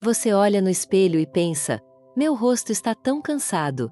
Você olha no espelho e pensa: meu rosto está tão cansado.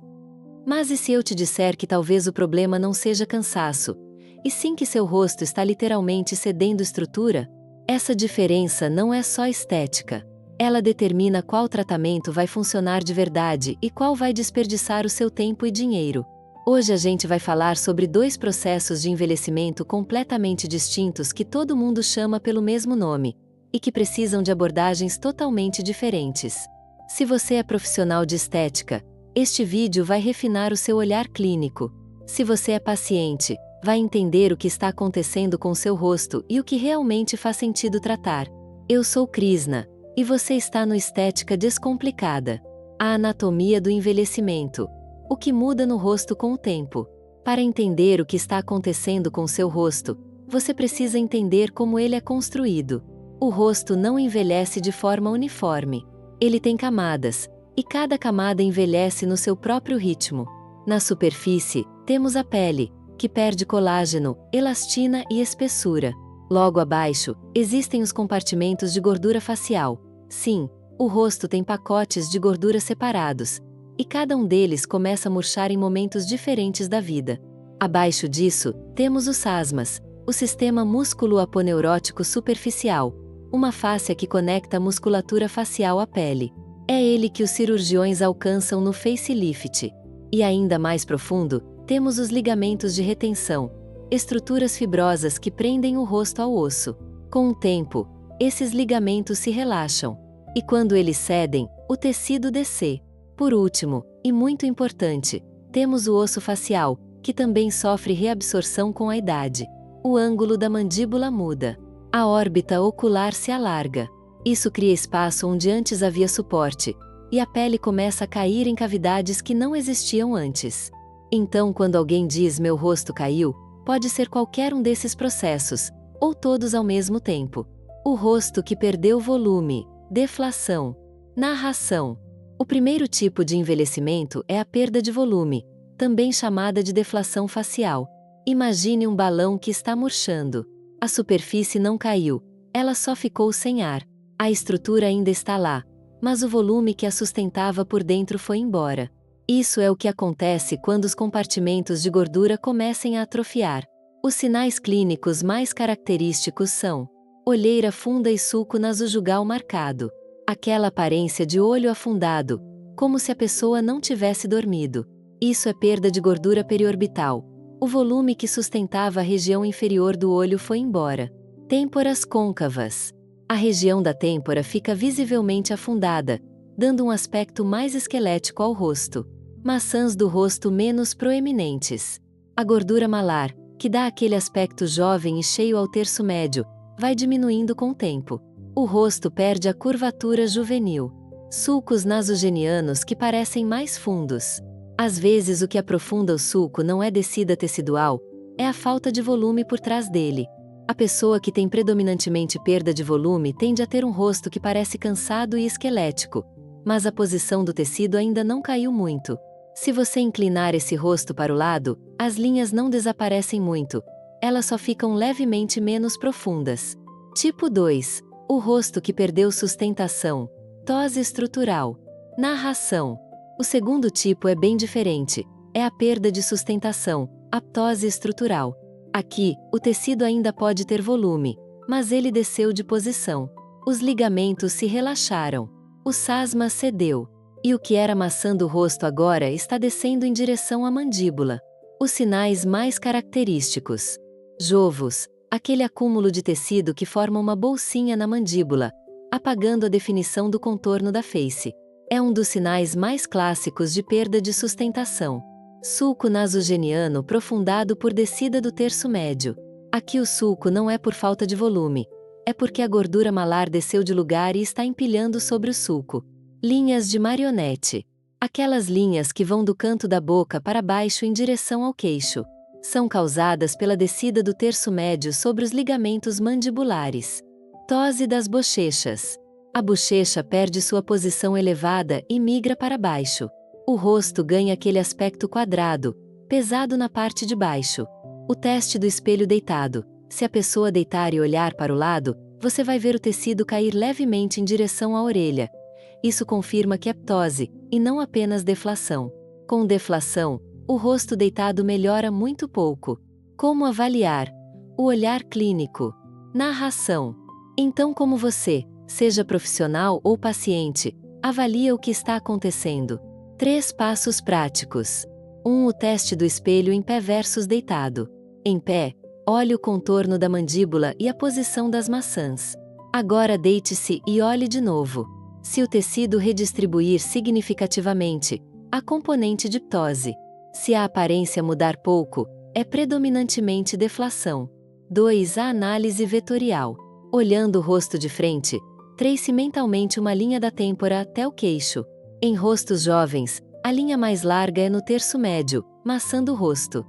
Mas e se eu te disser que talvez o problema não seja cansaço, e sim que seu rosto está literalmente cedendo estrutura? Essa diferença não é só estética. Ela determina qual tratamento vai funcionar de verdade e qual vai desperdiçar o seu tempo e dinheiro. Hoje a gente vai falar sobre dois processos de envelhecimento completamente distintos que todo mundo chama pelo mesmo nome, e que precisam de abordagens totalmente diferentes. Se você é profissional de estética, este vídeo vai refinar o seu olhar clínico. Se você é paciente, vai entender o que está acontecendo com seu rosto e o que realmente faz sentido tratar. Eu sou Krishna, e você está no Estética Descomplicada. A anatomia do envelhecimento. O que muda no rosto com o tempo. Para entender o que está acontecendo com seu rosto, você precisa entender como ele é construído. O rosto não envelhece de forma uniforme. Ele tem camadas, e cada camada envelhece no seu próprio ritmo. Na superfície, temos a pele, que perde colágeno, elastina e espessura. Logo abaixo, existem os compartimentos de gordura facial. Sim, o rosto tem pacotes de gordura separados, e cada um deles começa a murchar em momentos diferentes da vida. Abaixo disso, temos os asmas, o sistema músculo-aponeurótico superficial, uma fáscia que conecta a musculatura facial à pele. É ele que os cirurgiões alcançam no facelift. E ainda mais profundo, temos os ligamentos de retenção, estruturas fibrosas que prendem o rosto ao osso. Com o tempo, esses ligamentos se relaxam. E quando eles cedem, o tecido desce. Por último, e muito importante, temos o osso facial, que também sofre reabsorção com a idade. O ângulo da mandíbula muda. A órbita ocular se alarga. Isso cria espaço onde antes havia suporte, e a pele começa a cair em cavidades que não existiam antes. Então, quando alguém diz meu rosto caiu, pode ser qualquer um desses processos, ou todos ao mesmo tempo. O rosto que perdeu volume, deflação. Narração. O primeiro tipo de envelhecimento é a perda de volume, também chamada de deflação facial. Imagine um balão que está murchando. A superfície não caiu, ela só ficou sem ar. A estrutura ainda está lá, mas o volume que a sustentava por dentro foi embora. Isso é o que acontece quando os compartimentos de gordura começam a atrofiar. Os sinais clínicos mais característicos são olheira funda e sulco nasojugal marcado. Aquela aparência de olho afundado, como se a pessoa não tivesse dormido. Isso é perda de gordura periorbital. O volume que sustentava a região inferior do olho foi embora. Têmporas côncavas. A região da têmpora fica visivelmente afundada, dando um aspecto mais esquelético ao rosto. Maçãs do rosto menos proeminentes. A gordura malar, que dá aquele aspecto jovem e cheio ao terço médio, vai diminuindo com o tempo. O rosto perde a curvatura juvenil. Sulcos nasogenianos que parecem mais fundos. Às vezes o que aprofunda o sulco não é descida tecidual, é a falta de volume por trás dele. A pessoa que tem predominantemente perda de volume tende a ter um rosto que parece cansado e esquelético, mas a posição do tecido ainda não caiu muito. Se você inclinar esse rosto para o lado, as linhas não desaparecem muito, elas só ficam levemente menos profundas. Tipo 2. O rosto que perdeu sustentação. Ptose estrutural. Narração. O segundo tipo é bem diferente, é a perda de sustentação, a ptose estrutural. Aqui, o tecido ainda pode ter volume, mas ele desceu de posição. Os ligamentos se relaxaram. O sasma cedeu. E o que era maçã do rosto agora está descendo em direção à mandíbula. Os sinais mais característicos. Jovos, aquele acúmulo de tecido que forma uma bolsinha na mandíbula, apagando a definição do contorno da face. É um dos sinais mais clássicos de perda de sustentação. Sulco nasogeniano profundado por descida do terço médio. Aqui o sulco não é por falta de volume, é porque a gordura malar desceu de lugar e está empilhando sobre o sulco. Linhas de marionete. Aquelas linhas que vão do canto da boca para baixo em direção ao queixo. São causadas pela descida do terço médio sobre os ligamentos mandibulares. Ptose das bochechas. A bochecha perde sua posição elevada e migra para baixo. O rosto ganha aquele aspecto quadrado, pesado na parte de baixo. O teste do espelho deitado. Se a pessoa deitar e olhar para o lado, você vai ver o tecido cair levemente em direção à orelha. Isso confirma que é ptose, e não apenas deflação. Com deflação, o rosto deitado melhora muito pouco. Como avaliar? O olhar clínico. Narração. Então, como você, seja profissional ou paciente, avalia o que está acontecendo. 3 passos práticos. 1. O teste do espelho em pé versus deitado. Em pé, olhe o contorno da mandíbula e a posição das maçãs. Agora deite-se e olhe de novo. Se o tecido redistribuir significativamente, há componente de ptose. Se a aparência mudar pouco, é predominantemente deflação. 2. A análise vetorial. Olhando o rosto de frente, trace mentalmente uma linha da têmpora até o queixo. Em rostos jovens, a linha mais larga é no terço médio, maçã do rosto.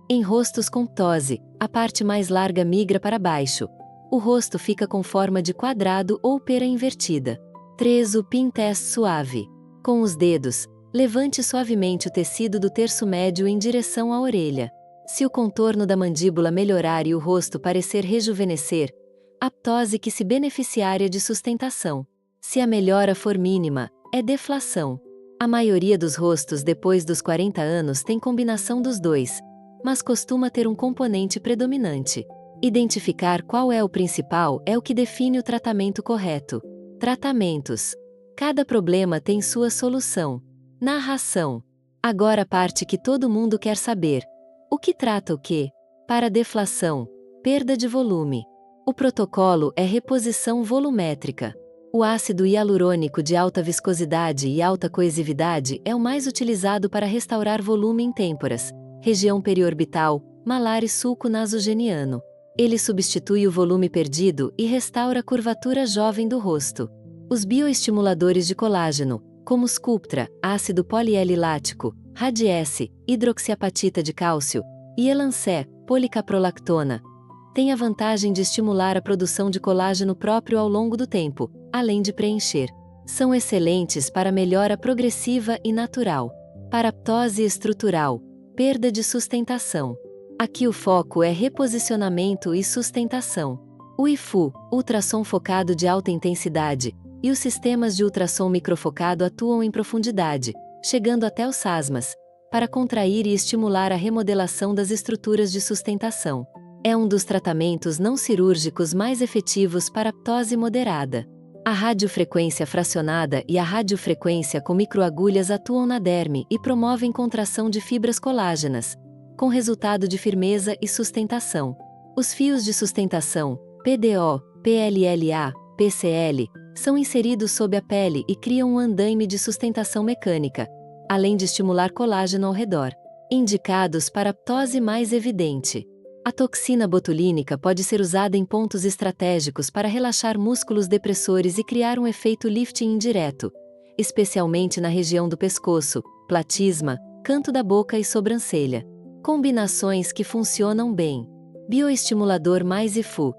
Em rostos com ptose, a parte mais larga migra para baixo. O rosto fica com forma de quadrado ou pera invertida. 3. O pin test suave. Com os dedos, levante suavemente o tecido do terço médio em direção à orelha. Se o contorno da mandíbula melhorar e o rosto parecer rejuvenescer, a ptose que se beneficiaria de sustentação. Se a melhora for mínima, é deflação. A maioria dos rostos depois dos 40 anos tem combinação dos dois, mas costuma ter um componente predominante. Identificar qual é o principal é o que define o tratamento correto. Tratamentos. Cada problema tem sua solução. Narração. Agora a parte que todo mundo quer saber. O que trata o quê? Para deflação, perda de volume. O protocolo é reposição volumétrica. O ácido hialurônico de alta viscosidade e alta coesividade é o mais utilizado para restaurar volume em têmporas, região periorbital, malar e sulco nasogeniano. Ele substitui o volume perdido e restaura a curvatura jovem do rosto. Os bioestimuladores de colágeno, como Sculptra, ácido polielilático, Radiesse, hidroxiapatita de cálcio, e Elancé, policaprolactona, têm a vantagem de estimular a produção de colágeno próprio ao longo do tempo, além de preencher. São excelentes para melhora progressiva e natural. Para ptose estrutural, perda de sustentação. Aqui o foco é reposicionamento e sustentação. O IFU, ultrassom focado de alta intensidade, e os sistemas de ultrassom microfocado atuam em profundidade, chegando até os SASMAs, para contrair e estimular a remodelação das estruturas de sustentação. É um dos tratamentos não cirúrgicos mais efetivos para ptose moderada. A radiofrequência fracionada e a radiofrequência com microagulhas atuam na derme e promovem contração de fibras colágenas, com resultado de firmeza e sustentação. Os fios de sustentação, PDO, PLLA, PCL, são inseridos sob a pele e criam um andaime de sustentação mecânica, além de estimular colágeno ao redor. Indicados para ptose mais evidente. A toxina botulínica pode ser usada em pontos estratégicos para relaxar músculos depressores e criar um efeito lifting indireto, especialmente na região do pescoço, platisma, canto da boca e sobrancelha. Combinações que funcionam bem. Bioestimulador mais IFU.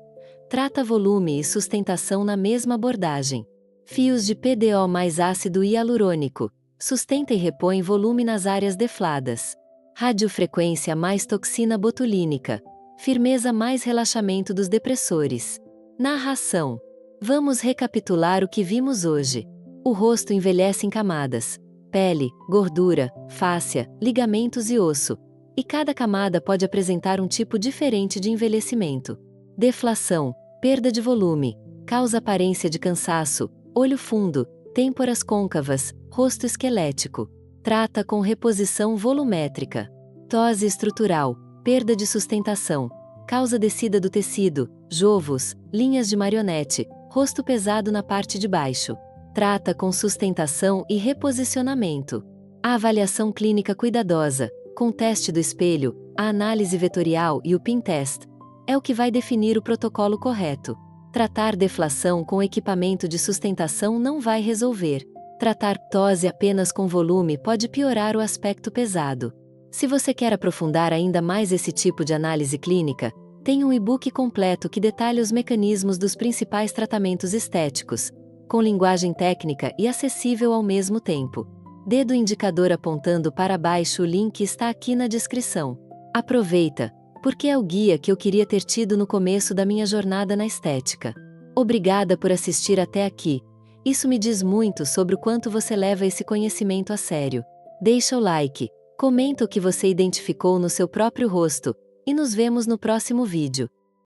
Trata volume e sustentação na mesma abordagem. Fios de PDO mais ácido hialurônico. Sustenta e repõe volume nas áreas defladas. Radiofrequência mais toxina botulínica. Firmeza mais relaxamento dos depressores. Narração. Vamos recapitular o que vimos hoje. O rosto envelhece em camadas: pele, gordura, fáscia, ligamentos e osso. E cada camada pode apresentar um tipo diferente de envelhecimento. Deflação, perda de volume, causa aparência de cansaço, olho fundo, têmporas côncavas, rosto esquelético. Trata com reposição volumétrica. Ptose estrutural, perda de sustentação, causa descida do tecido, jovos, linhas de marionete, rosto pesado na parte de baixo. Trata com sustentação e reposicionamento. A avaliação clínica cuidadosa, com o teste do espelho, a análise vetorial e o pin test, é o que vai definir o protocolo correto. Tratar deflação com equipamento de sustentação não vai resolver. Tratar ptose apenas com volume pode piorar o aspecto pesado. Se você quer aprofundar ainda mais esse tipo de análise clínica, tem um e-book completo que detalha os mecanismos dos principais tratamentos estéticos, com linguagem técnica e acessível ao mesmo tempo. Dedo indicador apontando para baixo, o link está aqui na descrição. Aproveita, porque é o guia que eu queria ter tido no começo da minha jornada na estética. Obrigada por assistir até aqui, Isso me diz muito sobre o quanto você leva esse conhecimento a sério. Deixa o like, comenta o que você identificou no seu próprio rosto, e nos vemos no próximo vídeo.